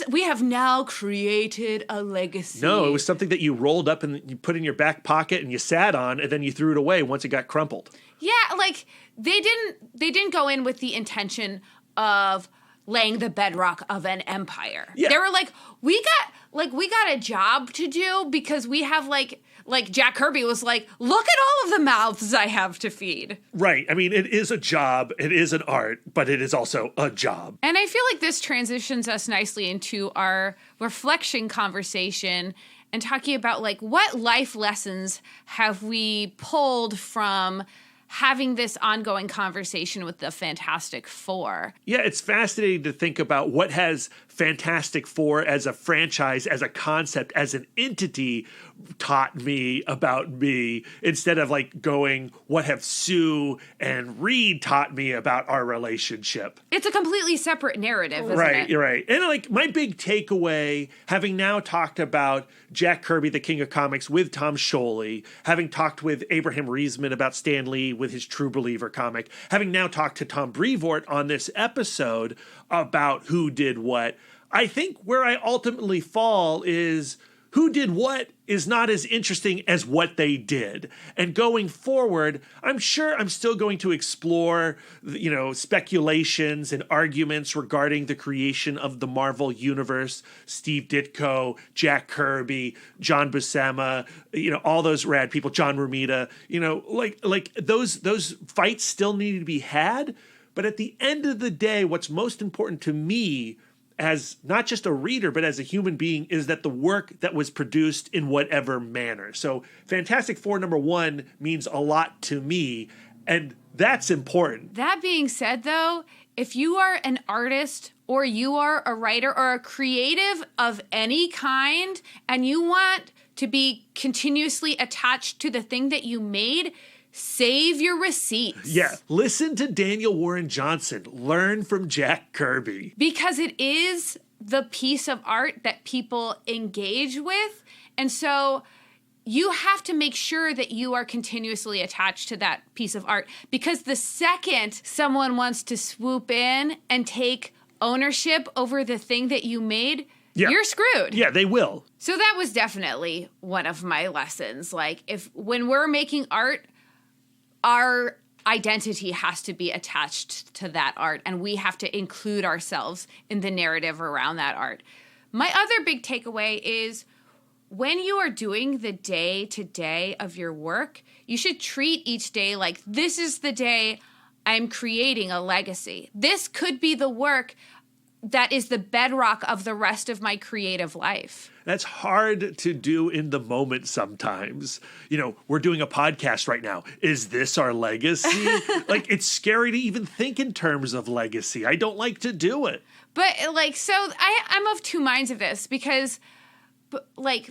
we have now created a legacy. No, it was something that you rolled up and you put in your back pocket and you sat on, and then you threw it away once it got crumpled. Yeah, like they didn't go in with the intention of laying the bedrock of an empire. Yeah. They were like, we got a job to do because we have like Jack Kirby was like, look at all of the mouths I have to feed. Right. I mean, it is a job, it is an art, but it is also a job. And I feel like this transitions us nicely into our reflection conversation and talking about like what life lessons have we pulled from having this ongoing conversation with the Fantastic Four. Yeah, it's fascinating to think about what has Fantastic Four as a franchise, as a concept, as an entity taught me about me, instead of like going, what have Sue and Reed taught me about our relationship? It's a completely separate narrative, isn't Right, it? you're right. And like my big takeaway, having now talked about Jack Kirby, the King of Comics, with Tom Scioli, having talked with Abraham Reisman about Stan Lee with his True Believer comic, having now talked to Tom Brevoort on this episode about who did what, I think where I ultimately fall is who did what is not as interesting as what they did. And going forward, I'm sure I'm still going to explore, speculations and arguments regarding the creation of the Marvel Universe, Steve Ditko, Jack Kirby, John Buscema, all those rad people, John Romita, like those fights still need to be had. But at the end of the day, what's most important to me as not just a reader, but as a human being, is that the work that was produced in whatever manner. So Fantastic Four #1 means a lot to me, and that's important. That being said, though, if you are an artist or you are a writer or a creative of any kind, and you want to be continuously attached to the thing that you made, save your receipts. Yeah, listen to Daniel Warren Johnson. Learn from Jack Kirby. Because it is the piece of art that people engage with. And so you have to make sure that you are continuously attached to that piece of art. Because the second someone wants to swoop in and take ownership over the thing that you made, you're screwed. Yeah, they will. So that was definitely one of my lessons. Like, when we're making art, our identity has to be attached to that art, and we have to include ourselves in the narrative around that art. My other big takeaway is when you are doing the day-to-day of your work, you should treat each day like this is the day I'm creating a legacy. This could be the work that is the bedrock of the rest of my creative life. That's hard to do in the moment sometimes. You know, we're doing a podcast right now. Is this our legacy? Like, it's scary to even think in terms of legacy. I don't like to do it. But, like, so I'm of two minds of this because, like,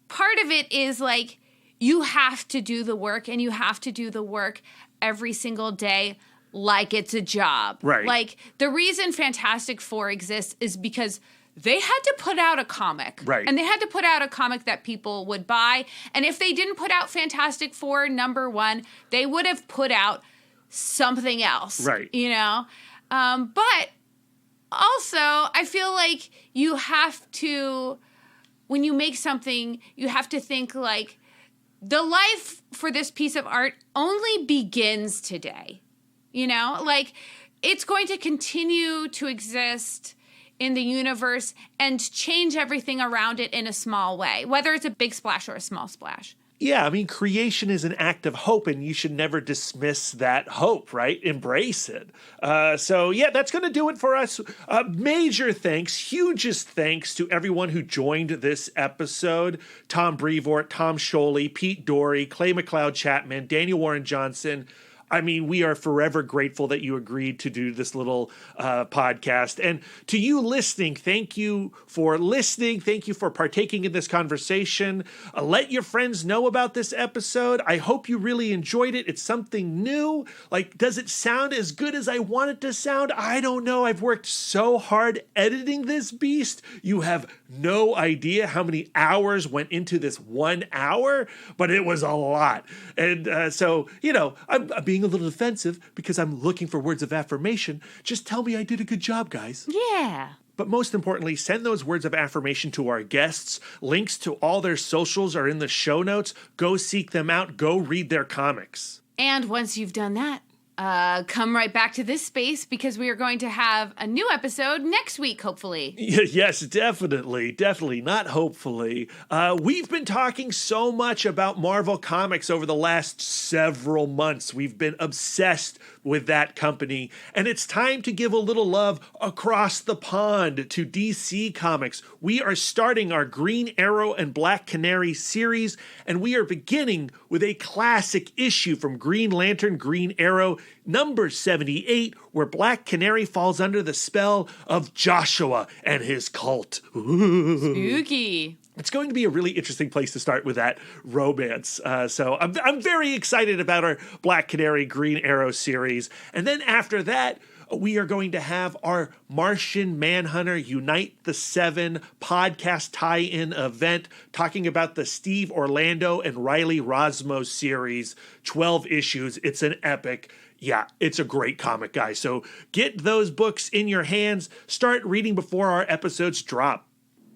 part of it is, like, you have to do the work, and you have to do the work every single day like it's a job. Right. Like, the reason Fantastic Four exists is because they had to put out a comic. Right. And they had to put out a comic that people would buy. And if they didn't put out Fantastic Four #1, they would have put out something else. Right. You know? But also, I feel like you have to, when you make something, you have to think like, the life for this piece of art only begins today. You know, like, it's going to continue to exist in the universe and change everything around it in a small way, whether it's a big splash or a small splash. Yeah, I mean, creation is an act of hope, and you should never dismiss that hope, right? Embrace it. So, yeah, that's going to do it for us. Major thanks, hugest thanks to everyone who joined this episode. Tom Brevoort, Tom Scioli, Pete Doree, Clay McLeod Chapman, Daniel Warren Johnson. I mean, we are forever grateful that you agreed to do this little podcast. And to you listening, thank you for listening. Thank you for partaking in this conversation. Let your friends know about this episode. I hope you really enjoyed it. It's something new. Like, does it sound as good as I want it to sound? I don't know. I've worked so hard editing this beast. You have no idea how many hours went into this 1 hour, but it was a lot. And so, you know, I'm being a little defensive because I'm looking for words of affirmation. Just tell me I did a good job, guys. Yeah. But most importantly, send those words of affirmation to our guests. Links to all their socials are in the show notes. Go seek them out. Go read their comics. And once you've done that, come right back to this space because we are going to have a new episode next week, hopefully. Yes, definitely. Definitely. Not hopefully. We've been talking so much about Marvel Comics over the last several months. We've been obsessed with that company. And it's time to give a little love across the pond to DC Comics. We are starting our Green Arrow and Black Canary series, and we are beginning with a classic issue from Green Lantern, Green Arrow, number 78, where Black Canary falls under the spell of Joshua and his cult. Spooky. It's going to be a really interesting place to start with that romance. So I'm very excited about our Black Canary, Green Arrow series. And then after that, we are going to have our Martian Manhunter Unite the Seven podcast tie-in event talking about the Steve Orlando and Riley Rosmo series, 12 issues. It's an epic. Yeah, it's a great comic, guys. So get those books in your hands. Start reading before our episodes drop.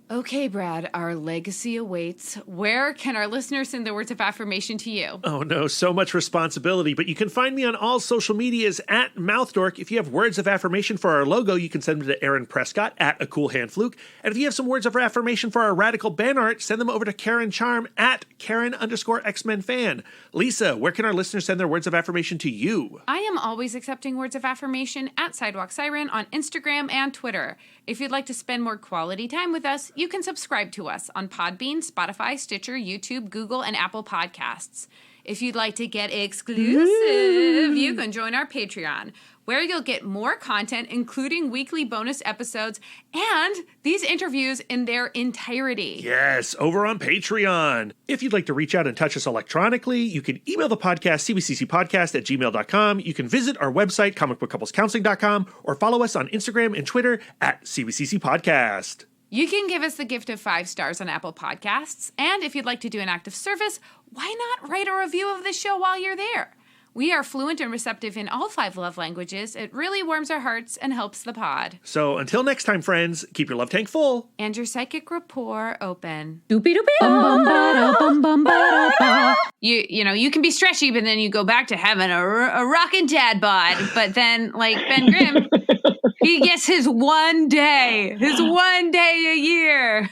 Okay, Brad, our legacy awaits. Where can our listeners send their words of affirmation to you? Oh no, so much responsibility, but you can find me on all social medias at MouthDork. If you have words of affirmation for our logo, you can send them to Aaron Prescott at A Cool Hand Fluke. And if you have some words of affirmation for our radical ban art, send them over to Karen Charm at Karen_X-Men fan. Lisa, where can our listeners send their words of affirmation to you? I am always accepting words of affirmation at Sidewalk Siren on Instagram and Twitter. If you'd like to spend more quality time with us, you can subscribe to us on Podbean, Spotify, Stitcher, YouTube, Google, and Apple Podcasts. If you'd like to get exclusive, you can join our Patreon, where you'll get more content, including weekly bonus episodes and these interviews in their entirety. Yes, over on Patreon. If you'd like to reach out and touch us electronically, you can email the podcast, cbccpodcast@gmail.com. You can visit our website, comicbookcouplescounseling.com, or follow us on Instagram and Twitter at CBCC Podcast. You can give us the gift of 5 stars on Apple Podcasts, and if you'd like to do an act of service, why not write a review of the show while you're there? We are fluent and receptive in all 5 love languages. It really warms our hearts and helps the pod. So until next time, friends, keep your love tank full. And your psychic rapport open. Doopy doopy bum bum ba bum bum ba ba. You know, you can be stretchy, but then you go back to having a rockin' dad bod. But then, like Ben Grimm, he gets his one day a year.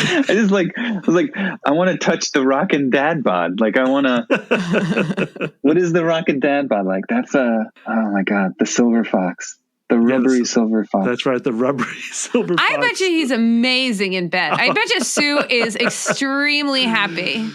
I was like, I want to touch the rockin' dad bod. Like, I want to. What is the rockin' dad bod like? That's oh my god, the silver fox, the rubbery silver fox. That's right, the rubbery silver fox. I bet you he's amazing in bed. I bet you Sue is extremely happy.